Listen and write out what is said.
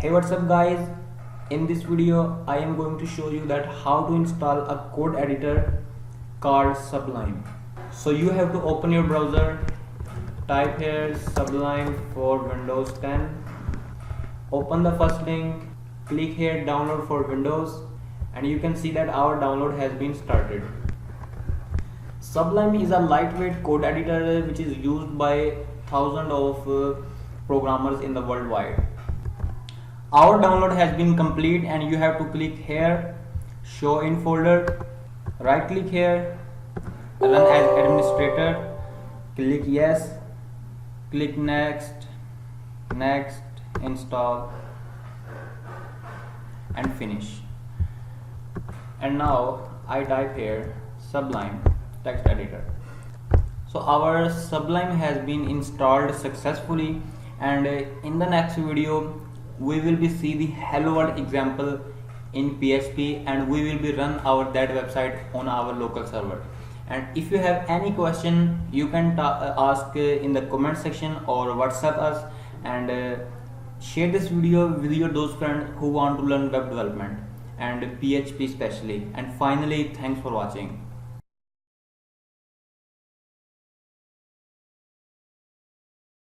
Hey, what's up guys? In this video I am going to show you that how to install a code editor called Sublime. So you have to open your browser, type here Sublime for Windows 10, open the first link, click here download for Windows, and you can see that our download has been started. Sublime is a lightweight code editor which is used by thousands of programmers in the worldwide. Our download has been complete and you have to click here, show in folder, right click here, run as administrator, click yes, click next, install and finish. And now I type here Sublime text editor. So our Sublime has been installed successfully, and in the next video we will be see the hello world example in PHP, and we will be run that website on our local server. And if you have any question, you can ask in the comment section or WhatsApp us, and share this video with your those friends who want to learn web development and PHP especially. And finally, thanks for watching.